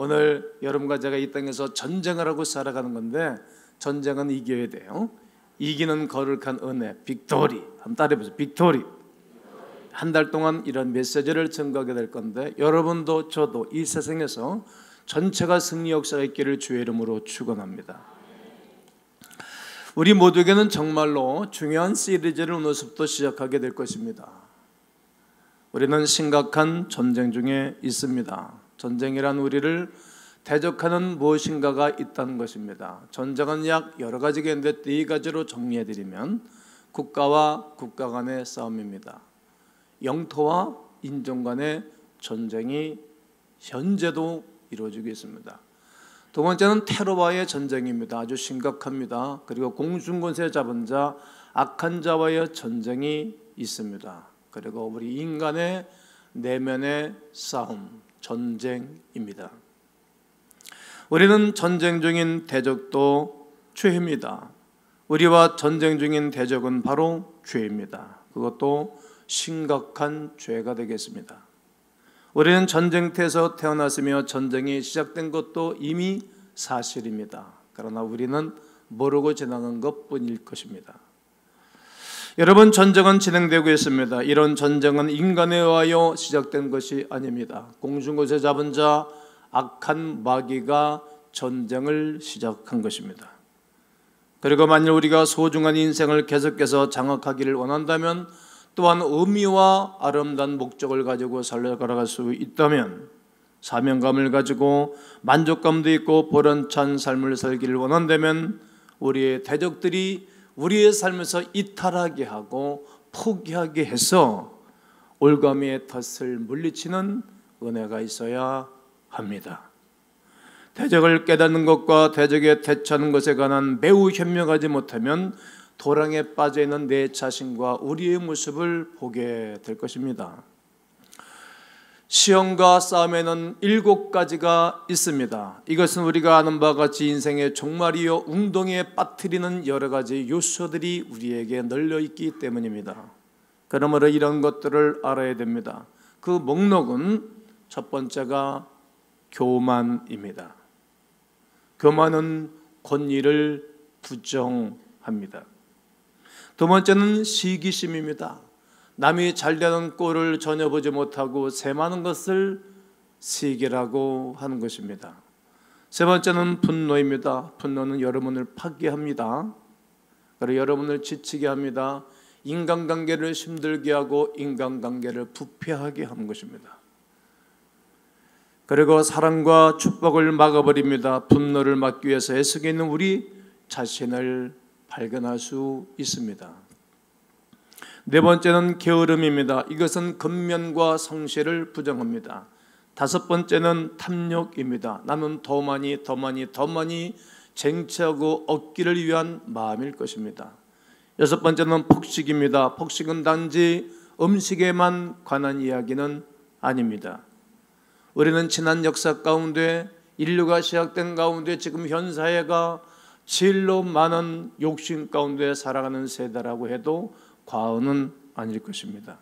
오늘 여러분과 제가 이 땅에서 전쟁을 하고 살아가는 건데 전쟁은 이겨야 돼요. 이기는 거룩한 은혜, 빅토리. 한번 따라해보세요. 빅토리. 한 달 동안 이런 메시지를 전가하게 될 건데 여러분도 저도 이 세상에서 전체가 승리 역사가 있기를 주의 이름으로 축원합니다. 우리 모두에게는 정말로 중요한 시리즈를 오늘부터 시작하게 될 것입니다. 우리는 심각한 전쟁 중에 있습니다. 전쟁이란 우리를 대적하는 무엇인가가 있다는 것입니다. 전쟁은 약 여러 가지가 있는데 네 가지로 정리해드리면 국가와 국가 간의 싸움입니다. 영토와 인종 간의 전쟁이 현재도 이루어지고 있습니다. 두 번째는 테러와의 전쟁입니다. 아주 심각합니다. 그리고 공중권세 잡은 자, 악한 자와의 전쟁이 있습니다. 그리고 우리 인간의 내면의 싸움, 전쟁입니다. 우리는 전쟁 중인 대적도 죄입니다. 우리와 전쟁 중인 대적은 바로 죄입니다. 그것도 심각한 죄가 되겠습니다. 우리는 전쟁터에서 태어났으며 전쟁이 시작된 것도 이미 사실입니다. 그러나 우리는 모르고 지나간 것뿐일 것입니다. 여러분, 전쟁은 진행되고 있습니다. 이런 전쟁은 인간에 의하여 시작된 것이 아닙니다. 공중곳에 잡은 자, 악한 마귀가 전쟁을 시작한 것입니다. 그리고 만일 우리가 소중한 인생을 계속해서 장악하기를 원한다면, 또한 의미와 아름다운 목적을 가지고 살아갈 수 있다면, 사명감을 가지고 만족감도 있고 보람찬 삶을 살기를 원한다면 우리의 대적들이 우리의 삶에서 이탈하게 하고 포기하게 해서 올가미의 덫을 물리치는 은혜가 있어야 합니다. 대적을 깨닫는 것과 대적에 대처하는 것에 관한 매우 현명하지 못하면 도랑에 빠져있는 내 자신과 우리의 모습을 보게 될 것입니다. 시험과 싸움에는 7가지가 있습니다. 이것은 우리가 아는 바와 같이 인생의 종말이요 웅덩이에 빠뜨리는 여러 가지 요소들이 우리에게 널려있기 때문입니다. 그러므로 이런 것들을 알아야 됩니다. 그 목록은 첫 번째가 교만입니다. 교만은 권위를 부정합니다. 두 번째는 시기심입니다. 남이 잘되는 꼴을 전혀 보지 못하고 셈하는 것을 시기라고 하는 것입니다. 세 번째는 분노입니다. 분노는 여러분을 파괴합니다. 그리고 여러분을 지치게 합니다. 인간관계를 힘들게 하고 인간관계를 부패하게 하는 것입니다. 그리고 사랑과 축복을 막아버립니다. 분노를 막기 위해서 애쓰고 있는 우리 자신을 발견할 수 있습니다. 네 번째는 게으름입니다. 이것은 근면과 성실을 부정합니다. 다섯 번째는 탐욕입니다. 나는 더 많이 쟁취하고 얻기를 위한 마음일 것입니다. 여섯 번째는 폭식입니다. 폭식은 단지 음식에만 관한 이야기는 아닙니다. 우리는 지난 역사 가운데 인류가 시작된 가운데 지금 현 사회가 제일로 많은 욕심 가운데 살아가는 세대라고 해도 과언은 아닐 것입니다.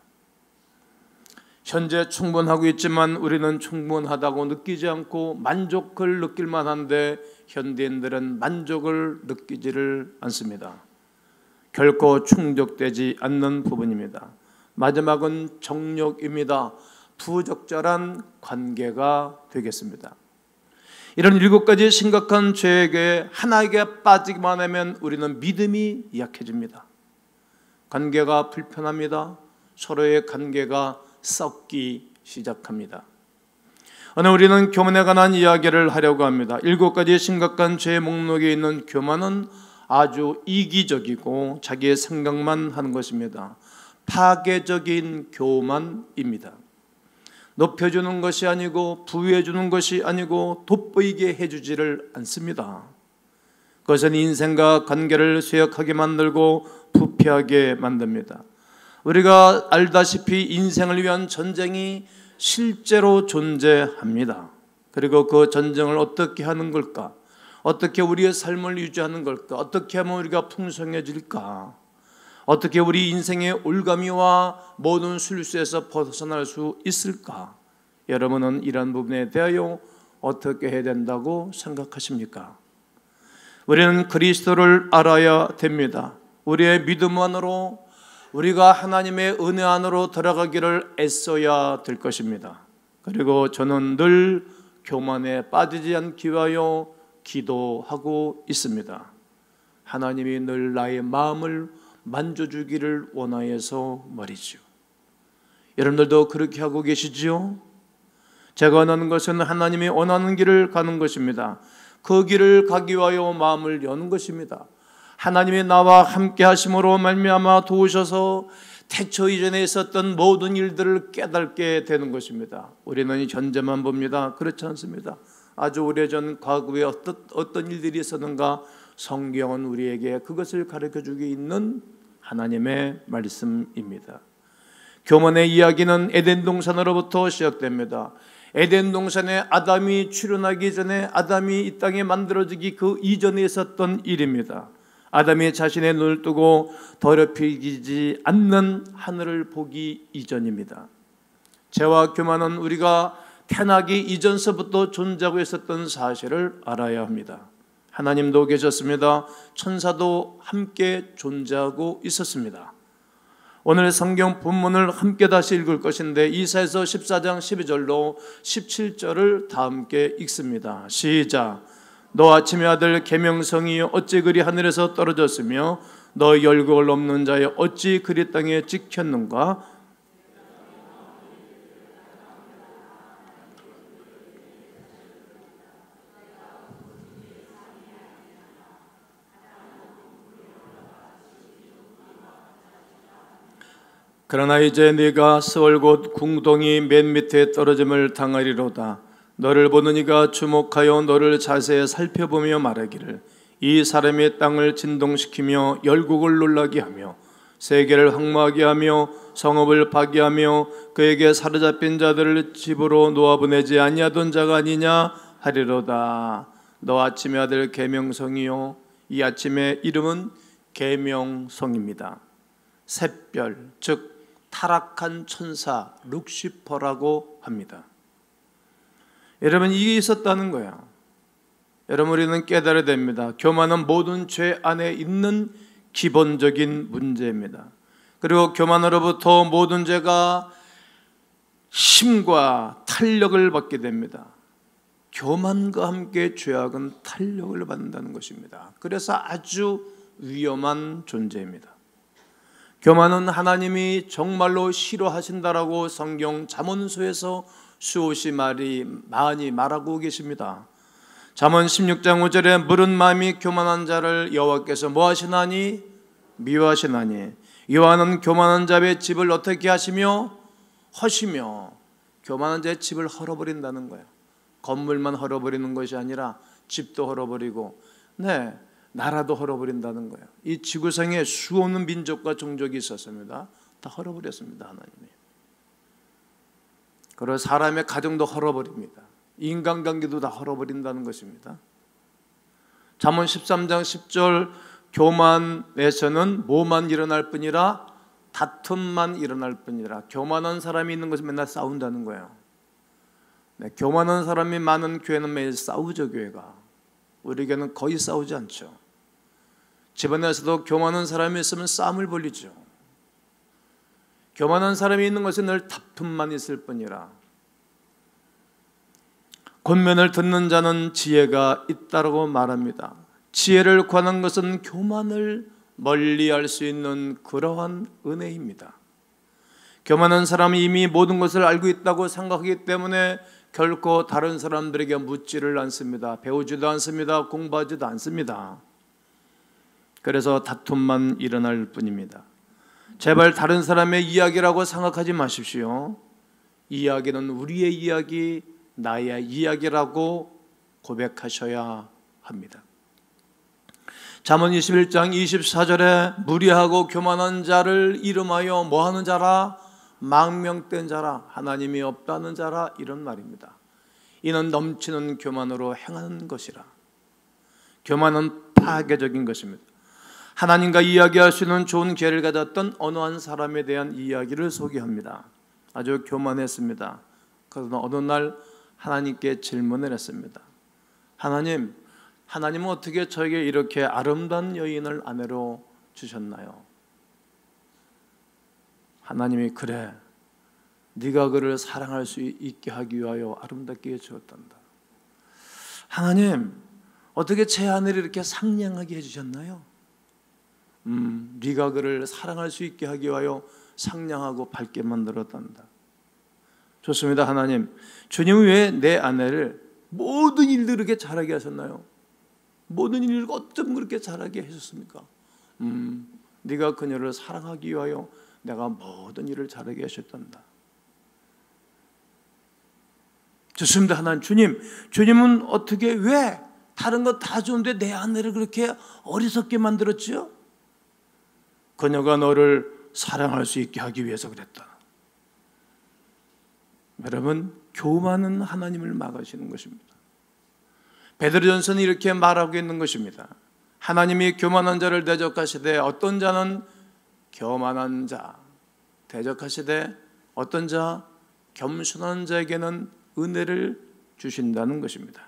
현재 충분하고 있지만 우리는 충분하다고 느끼지 않고 만족을 느낄 만한데 현대인들은 만족을 느끼지를 않습니다. 결코 충족되지 않는 부분입니다. 마지막은 정욕입니다. 부적절한 관계가 되겠습니다. 이런 7가지 심각한 죄에게 하나에게 빠지기만 하면 우리는 믿음이 약해집니다. 관계가 불편합니다. 서로의 관계가 썩기 시작합니다. 오늘 우리는 교만에 관한 이야기를 하려고 합니다. 7가지 심각한 죄의 목록에 있는 교만은 아주 이기적이고 자기의 생각만 하는 것입니다. 파괴적인 교만입니다. 높여주는 것이 아니고 부여해주는 것이 아니고 돋보이게 해주지를 않습니다. 그것은 인생과 관계를 쇠약하게 만들고 부패하게 만듭니다. 우리가 알다시피 인생을 위한 전쟁이 실제로 존재합니다. 그리고 그 전쟁을 어떻게 하는 걸까? 어떻게 우리의 삶을 유지하는 걸까? 어떻게 하면 우리가 풍성해질까? 어떻게 우리 인생의 올가미와 모든 술수에서 벗어날 수 있을까? 여러분은 이런 부분에 대하여 어떻게 해야 된다고 생각하십니까? 우리는 그리스도를 알아야 됩니다. 우리의 믿음 안으로, 우리가 하나님의 은혜 안으로 들어가기를 애써야 될 것입니다. 그리고 저는 늘 교만에 빠지지 않기 위하여 기도하고 있습니다. 하나님이 늘 나의 마음을 만져주기를 원하여서 말이죠. 여러분들도 그렇게 하고 계시지요? 제가 원하는 것은 하나님이 원하는 길을 가는 것입니다. 그 길을 가기 위하여 마음을 여는 것입니다. 하나님이 나와 함께 하심으로 말미암아 도우셔서 태초 이전에 있었던 모든 일들을 깨닫게 되는 것입니다. 우리는 현재만 봅니다. 그렇지 않습니다. 아주 오래전 과거에 어떤 일들이 있었는가, 성경은 우리에게 그것을 가르쳐주고 있는 하나님의 말씀입니다. 교만의 이야기는 에덴 동산으로부터 시작됩니다. 에덴 동산에 아담이 출현하기 전에, 아담이 이 땅에 만들어지기 그 이전에 있었던 일입니다. 아담이 자신의 눈을 뜨고 더럽히지 않는 하늘을 보기 이전입니다. 죄와 교만은 우리가 태어나기 이전서부터 존재하고 있었던 사실을 알아야 합니다. 하나님도 계셨습니다. 천사도 함께 존재하고 있었습니다. 오늘 성경 본문을 함께 다시 읽을 것인데 이사야서 14장 12절로 17절을 다 함께 읽습니다. 시작. 너 아침의 아들 계명성이여 어찌 그리 하늘에서 떨어졌으며 너 열국을 넘는 자여 어찌 그리 땅에 찍혔는가. 그러나 이제 네가 스월 곧 궁동이 맨 밑에 떨어짐을 당하리로다. 너를 보는 이가 주목하여 너를 자세히 살펴보며 말하기를 이 사람이 땅을 진동시키며 열국을 놀라게 하며 세계를 황무하게 하며 성읍을 파괴하며 그에게 사로잡힌 자들을 집으로 놓아보내지 아니하던 자가 아니냐 하리로다. 너 아침의 아들 계명성이요. 이 아침의 이름은 계명성입니다. 샛별, 즉 타락한 천사 룩시퍼라고 합니다. 여러분, 이게 있었다는 거야. 여러분, 우리는 깨달아야 됩니다. 교만은 모든 죄 안에 있는 기본적인 문제입니다. 그리고 교만으로부터 모든 죄가 힘과 탄력을 받게 됩니다. 교만과 함께 죄악은 탄력을 받는다는 것입니다. 그래서 아주 위험한 존재입니다. 교만은 하나님이 정말로 싫어하신다라고 성경 잠언서에서 수없이 많이 말하고 계십니다. 잠언 16장 5절에 물은 마음이 교만한 자를 여호와께서 뭐하시나니? 미워하시나니. 여호와는 교만한 자의 집을 어떻게 하시며? 허시며. 교만한 자의 집을 헐어버린다는 거예요. 건물만 헐어버리는 것이 아니라 집도 헐어버리고 나라도 헐어버린다는 거예요. 이 지구상에 수없는 민족과 종족이 있었습니다. 다 헐어버렸습니다. 하나님이. 그리고 사람의 가정도 헐어버립니다. 인간관계도 다 헐어버린다는 것입니다. 잠언 13장 10절 교만에서는 뭐만 일어날 뿐이라 다툼만 일어날 뿐이라. 교만한 사람이 있는 것은 맨날 싸운다는 거예요. 교만한 사람이 많은 교회는 매일 싸우죠. 교회가. 우리 교회는 거의 싸우지 않죠. 집안에서도 교만한 사람이 있으면 싸움을 벌이죠. 교만한 사람이 있는 것은 늘 다툼만 있을 뿐이라. 권면을 듣는 자는 지혜가 있다고 말합니다. 지혜를 구하는 것은 교만을 멀리할 수 있는 그러한 은혜입니다. 교만한 사람이 이미 모든 것을 알고 있다고 생각하기 때문에 결코 다른 사람들에게 묻지를 않습니다. 배우지도 않습니다. 공부하지도 않습니다. 그래서 다툼만 일어날 뿐입니다. 제발 다른 사람의 이야기라고 생각하지 마십시오. 이야기는 우리의 이야기, 나의 이야기라고 고백하셔야 합니다. 잠언 21장 24절에 무리하고 교만한 자를 이름하여 뭐하는 자라? 망명된 자라, 하나님이 없다는 자라, 이런 말입니다. 이는 넘치는 교만으로 행하는 것이라. 교만은 파괴적인 것입니다. 하나님과 이야기할 수 있는 좋은 기회를 가졌던 어느 한 사람에 대한 이야기를 소개합니다. 아주 교만했습니다. 그러나 어느 날 하나님께 질문을 했습니다. 하나님은 어떻게 저에게 이렇게 아름다운 여인을 아내로 주셨나요? 하나님이 그래, 네가 그를 사랑할 수 있게 하기 위하여 아름답게 주었단다. 하나님, 어떻게 제 아내를 이렇게 상냥하게 해주셨나요? 네가 그를 사랑할 수 있게 하기 위하여 상냥하고 밝게 만들었단다. 좋습니다. 하나님, 주님은 왜 내 아내를 모든 일들 그렇게 잘하게 하셨나요? 모든 일을 어쩜 그렇게 잘하게 하셨습니까? 네가 그녀를 사랑하기 위하여 내가 모든 일을 잘하게 하셨단다. 좋습니다. 하나님, 주님은 어떻게, 왜 다른 거 다 좋은데 내 아내를 그렇게 어리석게 만들었지요? 그녀가 너를 사랑할 수 있게 하기 위해서 그랬다. 여러분, 교만은 하나님을 막으시는 것입니다. 베드로전서는 이렇게 말하고 있는 것입니다. 하나님이 교만한 자를 대적하시되 어떤 자는 교만한 자 대적하시되 어떤 자 겸손한 자에게는 은혜를 주신다는 것입니다.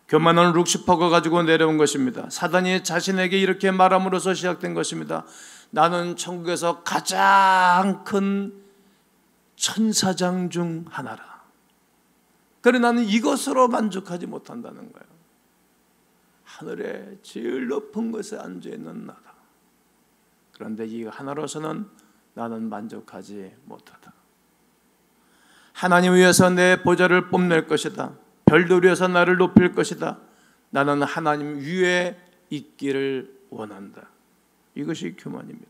교만은 룩시퍼가 가지고 내려온 것입니다. 사단이 자신에게 이렇게 말함으로써 시작된 것입니다. 나는 천국에서 가장 큰 천사장 중 하나라. 그러나 나는 이것으로 만족하지 못한다는 거예요. 하늘에 제일 높은 곳에 앉아있는 나다. 그런데 이 하나로서는 나는 만족하지 못하다. 하나님 위해서 내 보좌를 뽐낼 것이다. 별들 위해서 나를 높일 것이다. 나는 하나님 위에 있기를 원한다. 이것이 교만입니다.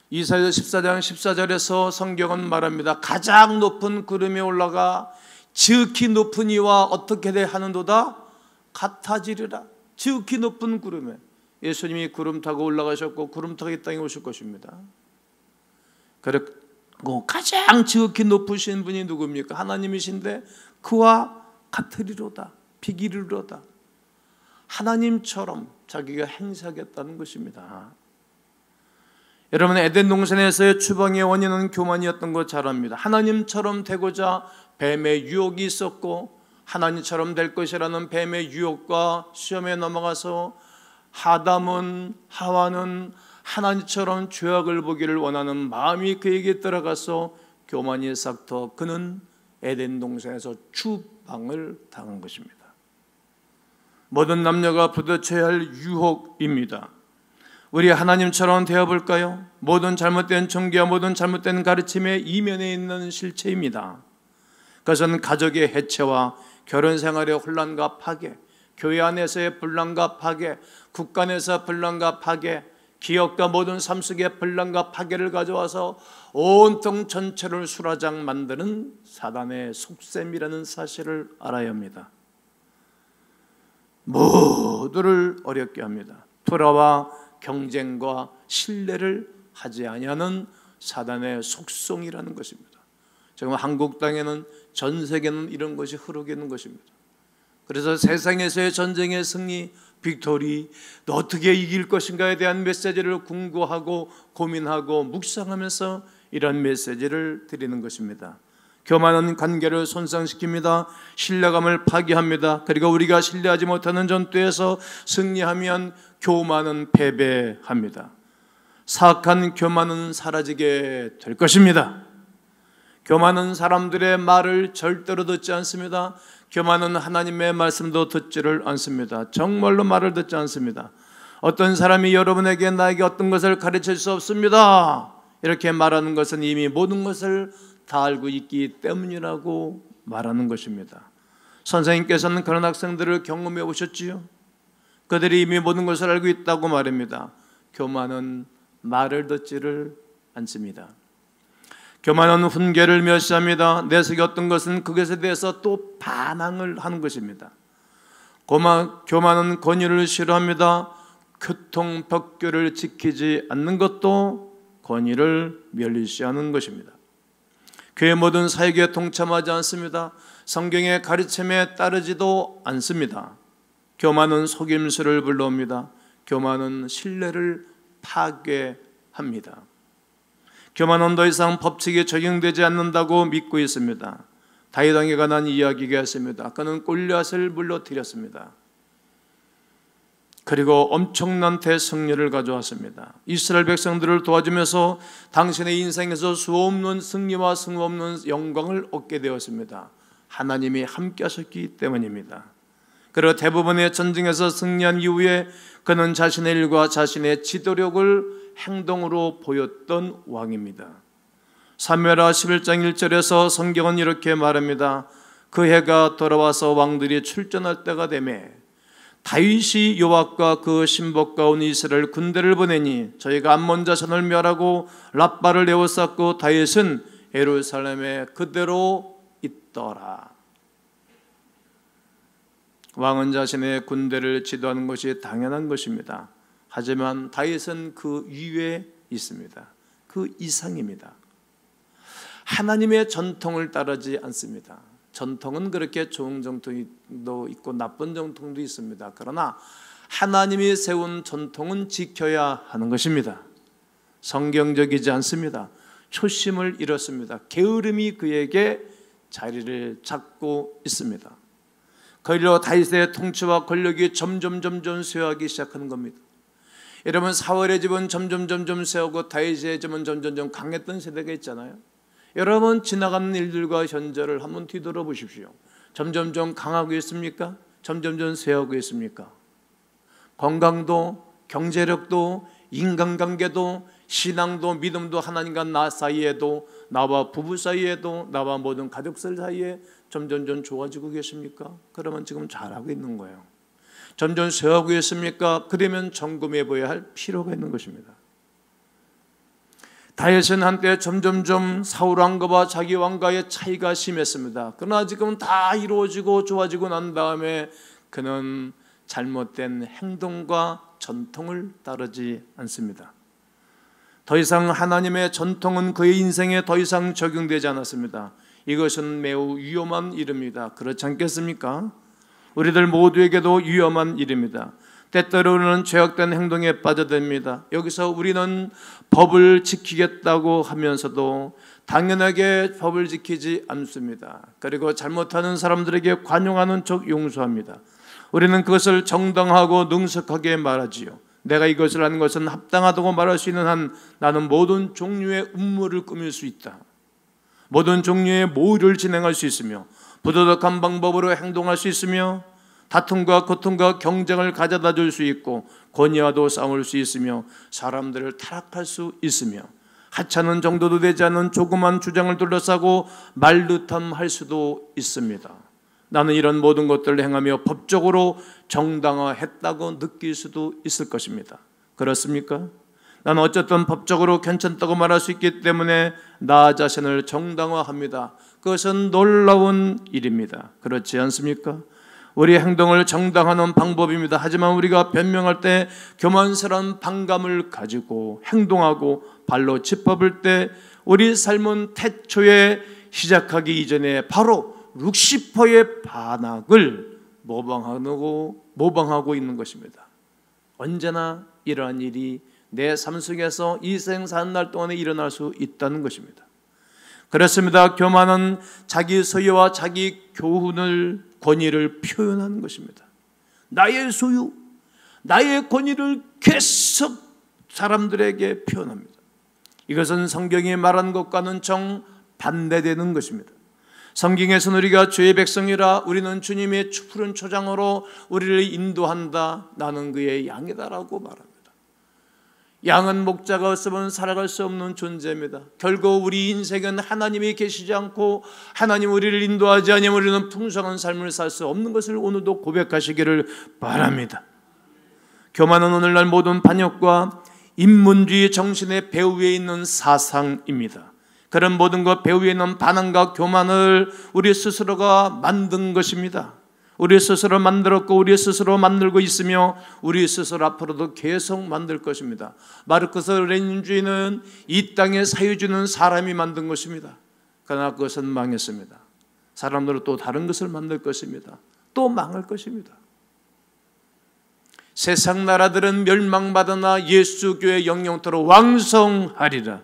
이사야 14장 14절에서 성경은 말합니다. 가장 높은 구름에 올라가 지극히 높은 이와 어떻게 하는도다? 같아지리라. 지극히 높은 구름에, 예수님이 구름 타고 올라가셨고 구름 타고 이 땅에 오실 것입니다. 그리고 가장 지극히 높으신 분이 누굽니까? 하나님이신데 그와 같으리로다, 비기리로다. 하나님처럼 자기가 행사하겠다는 것입니다. 여러분, 에덴 동산에서의 추방의 원인은 교만이었던 거 잘 압니다. 하나님처럼 되고자 뱀의 유혹이 있었고, 하나님처럼 될 것이라는 뱀의 유혹과 시험에 넘어가서 하와는 하나님처럼 죄악을 보기를 원하는 마음이 그에게 들어가서 교만이 싹터 그는 에덴 동산에서 추방을 당한 것입니다. 모든 남녀가 부딪혀야 할 유혹입니다. 우리 하나님처럼 되어볼까요? 모든 잘못된 종교와 모든 잘못된 가르침의 이면에 있는 실체입니다. 그것은 가족의 해체와 결혼생활의 혼란과 파괴, 교회 안에서의 분란과 파괴, 국가 안에서 분란과 파괴, 기업과 모든 삶 속의 분란과 파괴를 가져와서 온통 전체를 수라장 만드는 사단의 속셈이라는 사실을 알아야 합니다. 모두를 어렵게 합니다. 불화와 경쟁과 신뢰를 하지 아니하는 사단의 속성이라는 것입니다. 지금 한국 땅에는, 전 세계는 이런 것이 흐르고 있는 것입니다. 그래서 세상에서의 전쟁의 승리, 빅토리, 너 어떻게 이길 것인가에 대한 메시지를 궁구하고 고민하고 묵상하면서 이런 메시지를 드리는 것입니다. 교만은 관계를 손상시킵니다. 신뢰감을 파괴합니다. 그리고 우리가 신뢰하지 못하는 전투에서 승리하면 교만은 패배합니다. 사악한 교만은 사라지게 될 것입니다. 교만은 사람들의 말을 절대로 듣지 않습니다. 교만은 하나님의 말씀도 듣지를 않습니다. 정말로 말을 듣지 않습니다. 어떤 사람이 여러분에게 나에게 어떤 것을 가르칠 수 없습니다, 이렇게 말하는 것은 이미 모든 것을 다 알고 있기 때문이라고 말하는 것입니다. 선생님께서는 그런 학생들을 경험해 보셨지요? 그들이 이미 모든 것을 알고 있다고 말합니다. 교만은 말을 듣지를 않습니다. 교만은 훈계를 멸시합니다. 내 속에 어떤 것은 그것에 대해서 또 반항을 하는 것입니다. 교만은 권위를 싫어합니다. 교통법규를 지키지 않는 것도 권위를 멸시하는 것입니다. 교회 모든 사역에 동참하지 않습니다. 성경의 가르침에 따르지도 않습니다. 교만은 속임수를 불러옵니다. 교만은 신뢰를 파괴합니다. 교만은 더 이상 법칙에 적용되지 않는다고 믿고 있습니다. 다윗 왕에 관한 이야기가 있습니다. 그는 골리앗을 물러뜨렸습니다. 그리고 엄청난 대승리를 가져왔습니다. 이스라엘 백성들을 도와주면서 당신의 인생에서 수없는 승리와 수없는 영광을 얻게 되었습니다. 하나님이 함께 하셨기 때문입니다. 그리고 대부분의 전쟁에서 승리한 이후에 그는 자신의 일과 자신의 지도력을 행동으로 보였던 왕입니다. 사무엘하 11장 1절에서 성경은 이렇게 말합니다. 그 해가 돌아와서 왕들이 출전할 때가 되매 다윗이 요압과 그 신복과 온 이스라엘 군대를 보내니 저희가 암몬 자손을 멸하고 랍바를 에워쌌고 다윗은 예루살렘에 그대로 있더라. 왕은 자신의 군대를 지도하는 것이 당연한 것입니다. 하지만 다윗은 그 위에 있습니다. 그 이상입니다. 하나님의 전통을 따르지 않습니다. 전통은 그렇게 좋은 전통도 있고 나쁜 전통도 있습니다. 그러나 하나님이 세운 전통은 지켜야 하는 것입니다. 성경적이지 않습니다. 초심을 잃었습니다. 게으름이 그에게 자리를 잡고 있습니다. 그리로 다윗의 통치와 권력이 점점 쇠하기 시작하는 겁니다. 여러분, 사울의 집은 점점 쇠하고 다윗의 집은 점점 강했던 세대가 있잖아요. 여러분, 지나가는 일들과 현재를 한번 뒤돌아보십시오. 점점 강하고 있습니까? 점점 쇠하고 있습니까? 건강도, 경제력도, 인간관계도, 신앙도, 믿음도, 하나님과 나 사이에도, 나와 부부 사이에도, 나와 모든 가족들 사이에 점점 좋아지고 계십니까? 그러면 지금 잘하고 있는 거예요. 점점 쇠하고 있습니까? 그러면 점검해 봐야 할 필요가 있는 것입니다. 다윗은 한때 점점 사울 왕과와 자기 왕과의 차이가 심했습니다. 그러나 지금 다 이루어지고 좋아지고 난 다음에 그는 잘못된 행동과 전통을 따르지 않습니다. 더 이상 하나님의 전통은 그의 인생에 더 이상 적용되지 않았습니다. 이것은 매우 위험한 일입니다. 그렇지 않겠습니까? 우리들 모두에게도 위험한 일입니다. 때때로는 죄악된 행동에 빠져듭니다. 여기서 우리는 법을 지키겠다고 하면서도 당연하게 법을 지키지 않습니다. 그리고 잘못하는 사람들에게 관용하는 척 용서합니다. 우리는 그것을 정당하고 능숙하게 말하지요. 내가 이것을 하는 것은 합당하다고 말할 수 있는 한 나는 모든 종류의 음모를 꾸밀 수 있다. 모든 종류의 모의를 진행할 수 있으며 부도덕한 방법으로 행동할 수 있으며 다툼과 고통과 경쟁을 가져다 줄 수 있고 권위와도 싸울 수 있으며 사람들을 타락할 수 있으며 하찮은 정도도 되지 않은 조그만 주장을 둘러싸고 말르탐할 수도 있습니다. 나는 이런 모든 것들을 행하며 법적으로 정당화했다고 느낄 수도 있을 것입니다. 그렇습니까? 나는 어쨌든 법적으로 괜찮다고 말할 수 있기 때문에 나 자신을 정당화합니다. 그것은 놀라운 일입니다. 그렇지 않습니까? 우리의 행동을 정당화하는 방법입니다. 하지만 우리가 변명할 때 교만스러운 반감을 가지고 행동하고 발로 짚어볼 때 우리 삶은 태초에 시작하기 이전에 바로 60%의 반악을 모방하고 있는 것입니다. 언제나 이러한 일이 내 삶 속에서 이 생 사는 날 동안에 일어날 수 있다는 것입니다. 그렇습니다. 교만은 자기 소유와 자기 교훈을 권위를 표현하는 것입니다. 나의 소유, 나의 권위를 계속 사람들에게 표현합니다. 이것은 성경이 말한 것과는 정반대되는 것입니다. 성경에서는 우리가 주의 백성이라 우리는 주님의 푸른 초장으로 우리를 인도한다. 나는 그의 양이다라고 말합니다. 양은 목자가 없으면 살아갈 수 없는 존재입니다. 결국 우리 인생은 하나님이 계시지 않고 하나님 우리를 인도하지 않으면 우리는 풍성한 삶을 살 수 없는 것을 오늘도 고백하시기를 바랍니다. 교만은 오늘날 모든 반역과 인문주의 정신의 배후에 있는 사상입니다. 그런 모든 것 배후에 있는 반항과 교만을 우리 스스로가 만든 것입니다. 우리 스스로 만들었고 우리 스스로 만들고 있으며 우리 스스로 앞으로도 계속 만들 것입니다. 마르크스 레닌주의는 이 땅의 사유주는 사람이 만든 것입니다. 그러나 그것은 망했습니다. 사람들은 또 다른 것을 만들 것입니다. 또 망할 것입니다. 세상 나라들은 멸망받으나 예수교의 영영토로 왕성하리라.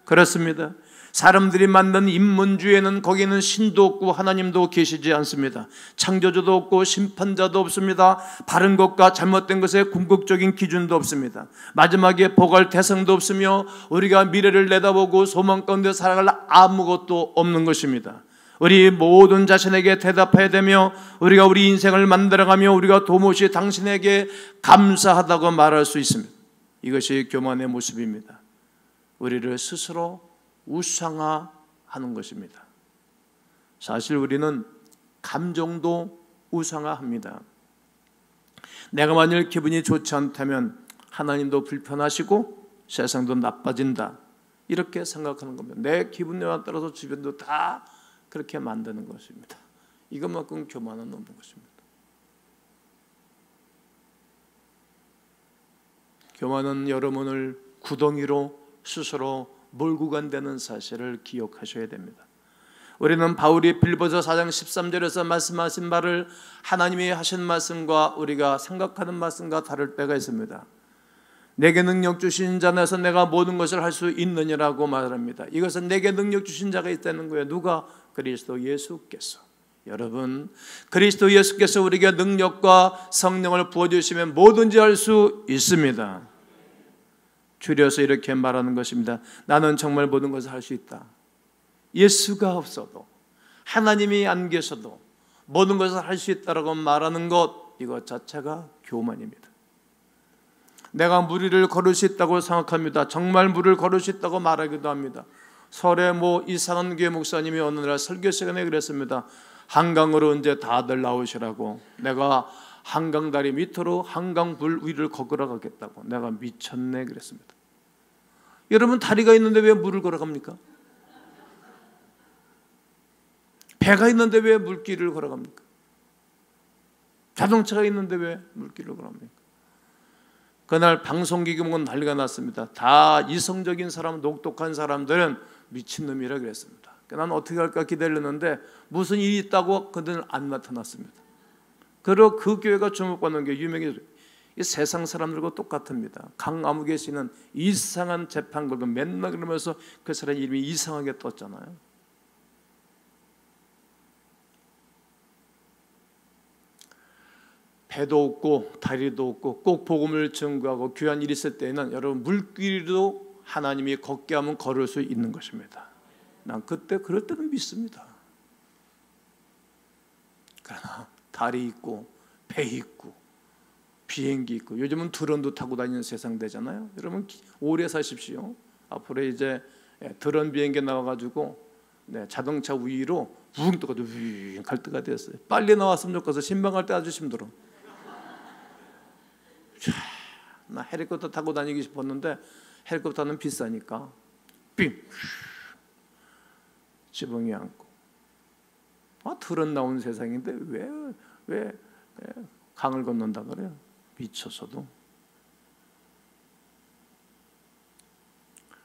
그렇습니다. 사람들이 만든 인문주의에는 거기는 신도 없고 하나님도 계시지 않습니다. 창조주도 없고 심판자도 없습니다. 바른 것과 잘못된 것의 궁극적인 기준도 없습니다. 마지막에 복할 대상도 없으며 우리가 미래를 내다보고 소망 가운데 살아갈 아무것도 없는 것입니다. 우리 모든 자신에게 대답해야 되며 우리가 우리 인생을 만들어가며 우리가 도무지 당신에게 감사하다고 말할 수 있습니다. 이것이 교만의 모습입니다. 우리를 스스로 우상화하는 것입니다. 사실 우리는 감정도 우상화합니다. 내가 만일 기분이 좋지 않다면 하나님도 불편하시고 세상도 나빠진다, 이렇게 생각하는 겁니다. 내 기분에 따라서 주변도 다 그렇게 만드는 것입니다. 이것만큼 교만은 없는 것입니다. 교만은 여러분을 구덩이로 스스로 몰고 간다는 사실을 기억하셔야 됩니다. 우리는 바울이 빌보서 4장 13절에서 말씀하신 말을 하나님이 하신 말씀과 우리가 생각하는 말씀과 다를 때가 있습니다. 내게 능력 주신 자 안에서 내가 모든 것을 할 수 있느냐라고 말합니다. 이것은 내게 능력 주신 자가 있다는 거예요. 누가? 그리스도 예수께서. 여러분, 그리스도 예수께서 우리에게 능력과 성령을 부어주시면 뭐든지 할 수 있습니다. 줄여서 이렇게 말하는 것입니다. 나는 정말 모든 것을 할 수 있다. 예수가 없어도, 하나님이 안 계셔도 모든 것을 할 수 있다라고 말하는 것, 이것 자체가 교만입니다. 내가 무리를 걸을 수 있다고 생각합니다. 정말 무리를 걸을 수 있다고 말하기도 합니다. 설에 이상한 교회 목사님이 어느 날 설교 시간에 그랬습니다. 한강으로 이제 다들 나오시라고. 내가 한강 다리 밑으로 한강 불 위를 걸어 가겠다고. 내가 미쳤네 그랬습니다. 여러분, 다리가 있는데 왜 물을 걸어갑니까? 배가 있는데 왜 물길을 걸어갑니까? 자동차가 있는데 왜 물길을 걸어갑니까? 그날 방송기기 보면 난리가 났습니다. 다 이성적인 사람, 똑똑한 사람들은 미친놈이라 그랬습니다. 난 어떻게 할까 기다렸는데 무슨 일이 있다고 그들은 안 나타났습니다. 그리고 그 교회가 주목받는 게 유명해졌어요. 이 세상 사람들과 똑같습니다. 강아무개 씨는 이상한 재판 걸고 맨날 그러면서 그 사람 이름이 이상하게 떴잖아요. 배도 없고 다리도 없고 꼭 복음을 증거하고 귀한 일이 있을 때에는 여러분 물길도 하나님이 걷게 하면 걸을 수 있는 것입니다. 난 그때 그럴 때는 믿습니다. 그러나 다리 있고 배 있고 비행기 있고 요즘은 드론도 타고 다니는 세상 되잖아요. 여러분 오래 사십시오. 앞으로 이제 드론 비행기 나와가지고 자동차 위로 붕 떠가지고 갈 때가 됐어요. 빨리 나왔으면 좋겠어. 신방할 때 아주 힘들어. 나 헬리콥터 타고 다니기 싶었는데 헬리콥터는 비싸니까 삥 지붕이 않고 드론 나온 세상인데 왜 강을 건넌다 그래요? 미쳐서도.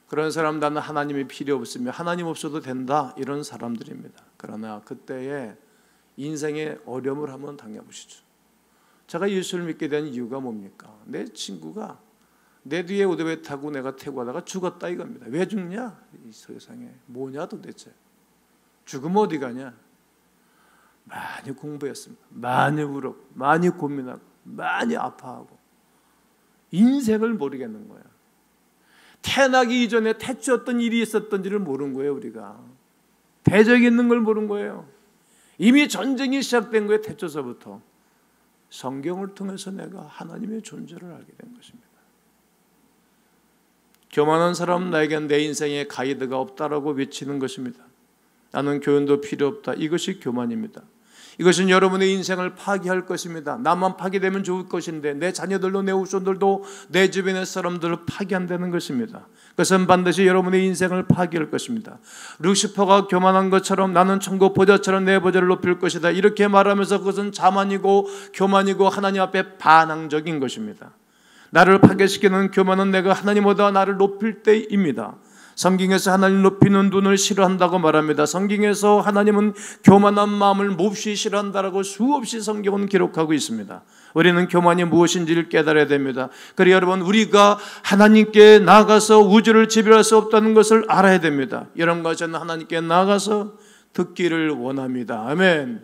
그런 사람, 나는 하나님이 필요 없으며 하나님 없어도 된다, 이런 사람들입니다. 그러나 그때에 인생의 어려움을 한번 당해보시죠. 제가 예수를 믿게 된 이유가 뭡니까? 내 친구가 내 뒤에 오토바이 타고 내가 태고 하다가 죽었다 이겁니다. 왜 죽냐? 이 세상에 뭐냐 도대체. 죽으면 어디 가냐? 많이 공부했습니다. 많이 울었고 많이 고민하고 많이 아파하고 인생을 모르겠는 거예요. 태어나기 이전에 대체 어떤 일이 있었던지를 모르는 거예요. 우리가 대적이 있는 걸 모르는 거예요. 이미 전쟁이 시작된 거예요. 태초서부터. 성경을 통해서 내가 하나님의 존재를 알게 된 것입니다. 교만한 사람은 나에겐 내 인생에 가이드가 없다라고 외치는 것입니다. 나는 교훈도 필요 없다. 이것이 교만입니다. 이것은 여러분의 인생을 파괴할 것입니다. 나만 파괴되면 좋을 것인데 내 자녀들도 내 후손들도 내 주변의 사람들을 파괴한다는 것입니다. 그것은 반드시 여러분의 인생을 파괴할 것입니다. 루시퍼가 교만한 것처럼 나는 천국 보좌처럼 내 보좌를 높일 것이다, 이렇게 말하면서 그것은 자만이고 교만이고 하나님 앞에 반항적인 것입니다. 나를 파괴시키는 교만은 내가 하나님보다 나를 높일 때입니다. 성경에서 하나님 높이는 눈을 싫어한다고 말합니다. 성경에서 하나님은 교만한 마음을 몹시 싫어한다라고 수없이 성경은 기록하고 있습니다. 우리는 교만이 무엇인지를 깨달아야 됩니다. 그리고 여러분, 우리가 하나님께 나아가서 우주를 지배할 수 없다는 것을 알아야 됩니다. 이런 것은 하나님께 나아가서 듣기를 원합니다. 아멘.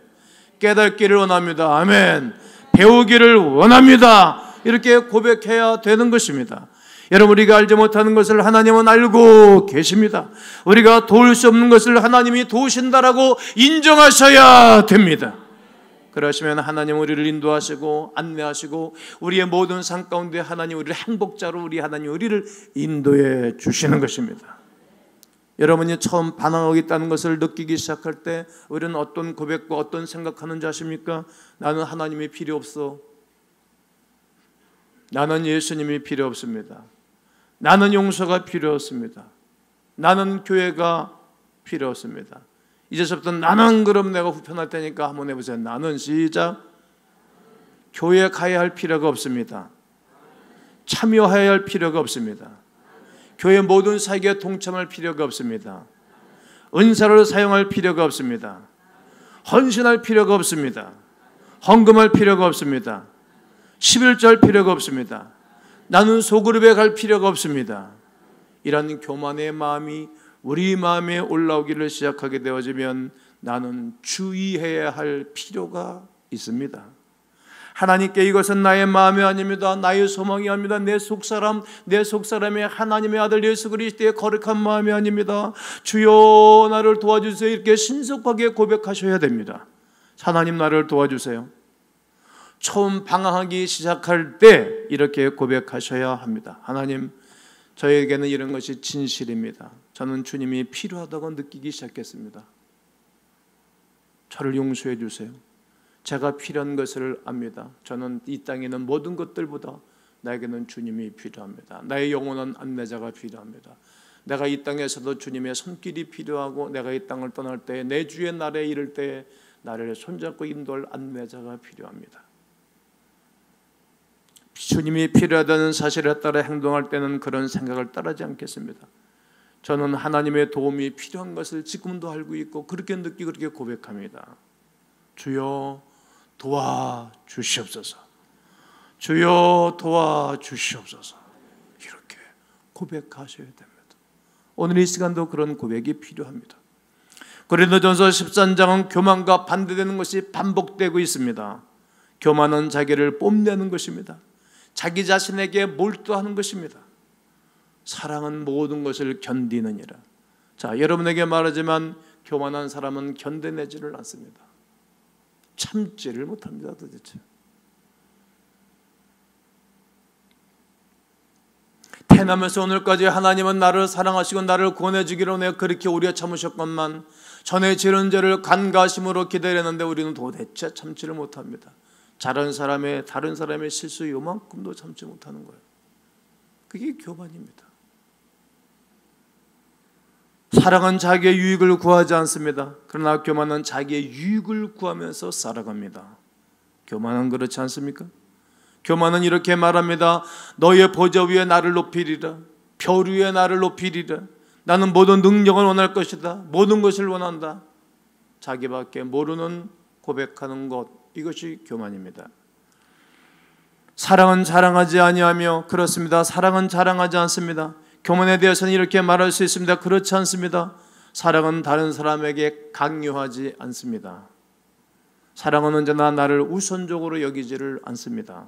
깨닫기를 원합니다. 아멘. 배우기를 원합니다. 이렇게 고백해야 되는 것입니다. 여러분, 우리가 알지 못하는 것을 하나님은 알고 계십니다. 우리가 도울 수 없는 것을 하나님이 도우신다라고 인정하셔야 됩니다. 그러시면 하나님 우리를 인도하시고 안내하시고 우리의 모든 삶 가운데 하나님 우리를 행복자로 하나님 우리를 인도해 주시는 것입니다. 여러분이 처음 반항하겠다는 것을 느끼기 시작할 때 우리는 어떤 고백과 어떤 생각하는지 아십니까? 나는 하나님이 필요 없어. 나는 예수님이 필요 없습니다. 나는 용서가 필요 없습니다. 나는 교회가 필요 없습니다. 이제부터 나는 그럼 내가 후편할 테니까 한번 해보세요. 나는 시작. 교회 가야 할 필요가 없습니다. 참여해야 할 필요가 없습니다. 교회 모든 사역에 동참할 필요가 없습니다. 은사를 사용할 필요가 없습니다. 헌신할 필요가 없습니다. 헌금할 필요가 없습니다. 11조 할 필요가 없습니다. 나는 소그룹에 갈 필요가 없습니다. 이런 교만의 마음이 우리 마음에 올라오기를 시작하게 되어지면 나는 주의해야 할 필요가 있습니다. 하나님께 이것은 나의 마음이 아닙니다. 나의 소망이 아닙니다. 내 속사람의 하나님의 아들 예수 그리스도의 거룩한 마음이 아닙니다. 주여 나를 도와주세요. 이렇게 신속하게 고백하셔야 됩니다. 하나님 나를 도와주세요. 처음 방황하기 시작할 때 이렇게 고백하셔야 합니다. 하나님, 저에게는 이런 것이 진실입니다. 저는 주님이 필요하다고 느끼기 시작했습니다. 저를 용서해 주세요. 제가 필요한 것을 압니다. 저는 이 땅에 있는 모든 것들보다 나에게는 주님이 필요합니다. 나의 영원한 안내자가 필요합니다. 내가 이 땅에서도 주님의 손길이 필요하고 내가 이 땅을 떠날 때 내 주의 날에 이를 때 나를 손잡고 인도할 안내자가 필요합니다. 주님이 필요하다는 사실에 따라 행동할 때는 그런 생각을 따르지 않겠습니다. 저는 하나님의 도움이 필요한 것을 지금도 알고 있고 그렇게 느끼고 그렇게 고백합니다. 주여 도와주시옵소서. 주여 도와주시옵소서. 이렇게 고백하셔야 됩니다. 오늘 이 시간도 그런 고백이 필요합니다. 고린도전서 13장은 교만과 반대되는 것이 반복되고 있습니다. 교만은 자기를 뽐내는 것입니다. 자기 자신에게 몰두하는 것입니다. 사랑은 모든 것을 견디느니라. 자, 여러분에게 말하지만 교만한 사람은 견뎌내지를 않습니다. 참지를 못합니다. 도대체 태어나면서 오늘까지 하나님은 나를 사랑하시고 나를 구원해 주기로 내 그렇게 오래 참으셨건만 전에 지은 죄를 간가심으로 기다렸는데 우리는 도대체 참지를 못합니다. 다른 사람의 실수 요만큼도 참지 못하는 거예요. 그게 교만입니다. 사랑은 자기의 유익을 구하지 않습니다. 그러나 교만은 자기의 유익을 구하면서 살아갑니다. 교만은 그렇지 않습니까? 교만은 이렇게 말합니다. 너의 보좌 위에 나를 높이리라. 별 위에 나를 높이리라. 나는 모든 능력을 원할 것이다. 모든 것을 원한다. 자기밖에 모르는 고백하는 것, 이것이 교만입니다. 사랑은 자랑하지 아니하며, 그렇습니다. 사랑은 자랑하지 않습니다. 교만에 대해서는 이렇게 말할 수 있습니다. 그렇지 않습니다. 사랑은 다른 사람에게 강요하지 않습니다. 사랑은 언제나 나를 우선적으로 여기지를 않습니다.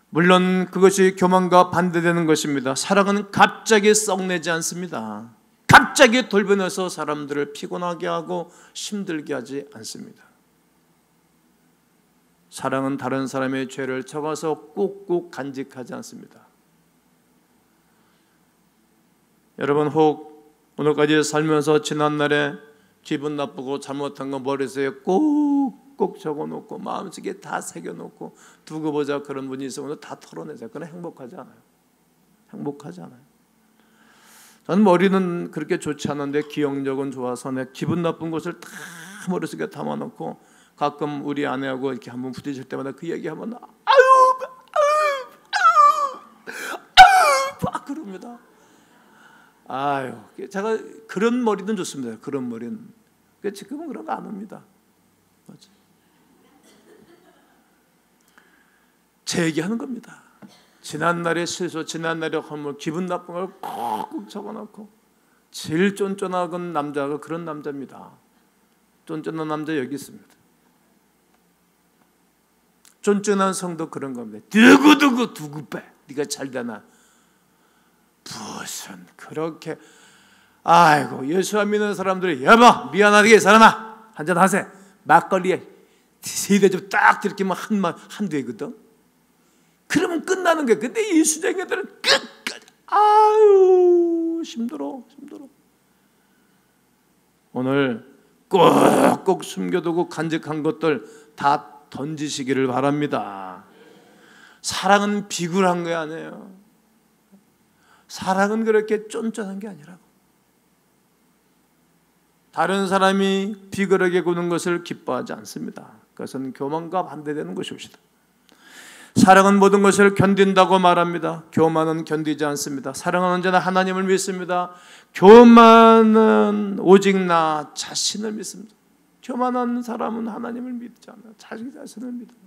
물론 그것이 교만과 반대되는 것입니다. 사랑은 갑자기 썩내지 않습니다. 갑자기 돌변해서 사람들을 피곤하게 하고 힘들게 하지 않습니다. 사랑은 다른 사람의 죄를 적어서 꼭꼭 간직하지 않습니다. 여러분, 혹 오늘까지 살면서 지난날에 기분 나쁘고 잘못한 거 머릿속에 꼭꼭 적어놓고 마음속에 다 새겨놓고 두고 보자 그런 분이 있으면 다 털어내자. 그건 행복하지 않아요. 행복하지 않아요. 저는 머리는 그렇게 좋지 않은데 기억력은 좋아서 내 기분 나쁜 것을 다 머릿속에 담아놓고 가끔 우리 아내하고 이렇게 한번 부딪힐 때마다 그 얘기하면 아유 그럽니다. 아유, 제가 그런 머리는 좋습니다. 그런 머리는. 지금은 그런 거 안 합니다. 맞아. 제 얘기하는 겁니다. 지난날의 실수, 지난날의 허물, 기분 나쁜 걸 꾹꾹 적어놓고 제일 쫀쫀한 남자가 그런 남자입니다. 쫀쫀한 남자 여기 있습니다. 쫀쫀한 성도 그런 겁니다. 두구 빼. 네가 잘되나? 무슨 그렇게 아이고 예수 안 믿는 사람들이 여보 미안하게 사람아 한잔 하세. 막걸리에 세대접 딱 들이키면 한두 회거든. 그러면 끝나는 거야. 근데 이 수쟁이들은 끝까지 아유 힘들어. 오늘 꼭꼭 숨겨두고 간직한 것들 다 던지시기를 바랍니다. 사랑은 비굴한 게 아니에요. 사랑은 그렇게 쫀쫀한 게 아니라고. 다른 사람이 비굴하게 구는 것을 기뻐하지 않습니다. 그것은 교만과 반대되는 것입니다. 사랑은 모든 것을 견딘다고 말합니다. 교만은 견디지 않습니다. 사랑은 언제나 하나님을 믿습니다. 교만은 오직 나 자신을 믿습니다. 교만한 사람은 하나님을 믿지 않아요. 자기 자신을 믿어요.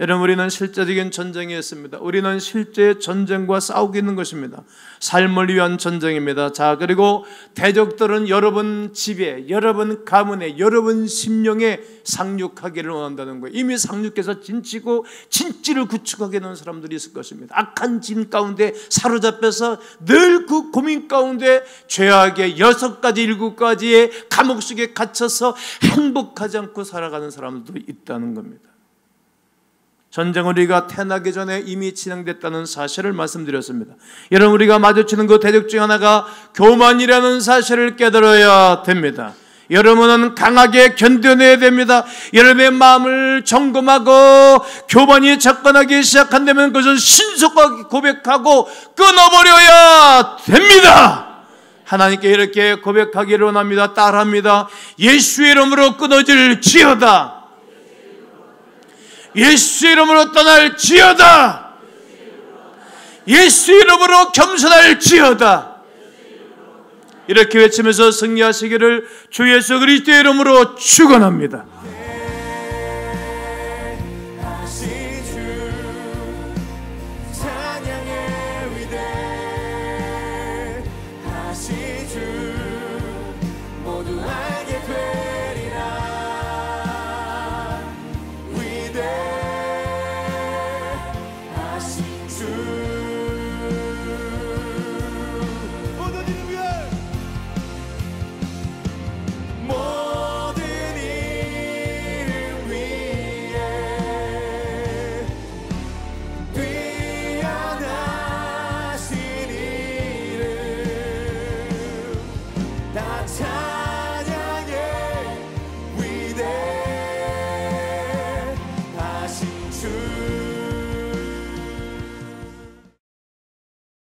여러분 우리는 실제적인 전쟁이 있습니다. 우리는 실제 전쟁과 싸우고 있는 것입니다. 삶을 위한 전쟁입니다. 자, 그리고 대적들은 여러분 집에, 여러분 가문에, 여러분 심령에 상륙하기를 원한다는 거예요. 이미 상륙해서 진치고 진지를 구축하게 되는 사람들이 있을 것입니다. 악한 진 가운데 사로잡혀서 늘 그 고민 가운데 죄악의 6가지 7가지의 감옥 속에 갇혀서 행복하지 않고 살아가는 사람들도 있다는 겁니다. 전쟁은 우리가 태어나기 전에 이미 진행됐다는 사실을 말씀드렸습니다. 여러분 우리가 마주치는 그 대적 중 하나가 교만이라는 사실을 깨달아야 됩니다. 여러분은 강하게 견뎌내야 됩니다. 여러분의 마음을 점검하고 교만이 접근하기 시작한다면 그것을 신속하게 고백하고 끊어버려야 됩니다. 하나님께 이렇게 고백하기를 원합니다. 따라합니다. 예수의 이름으로 끊어질지어다. 예수 이름으로 떠날지어다. 예수 이름으로 겸손할지어다. 이렇게 외치면서 승리하시기를 주 예수 그리스도의 이름으로 축원합니다. 찬양의 위대하신 주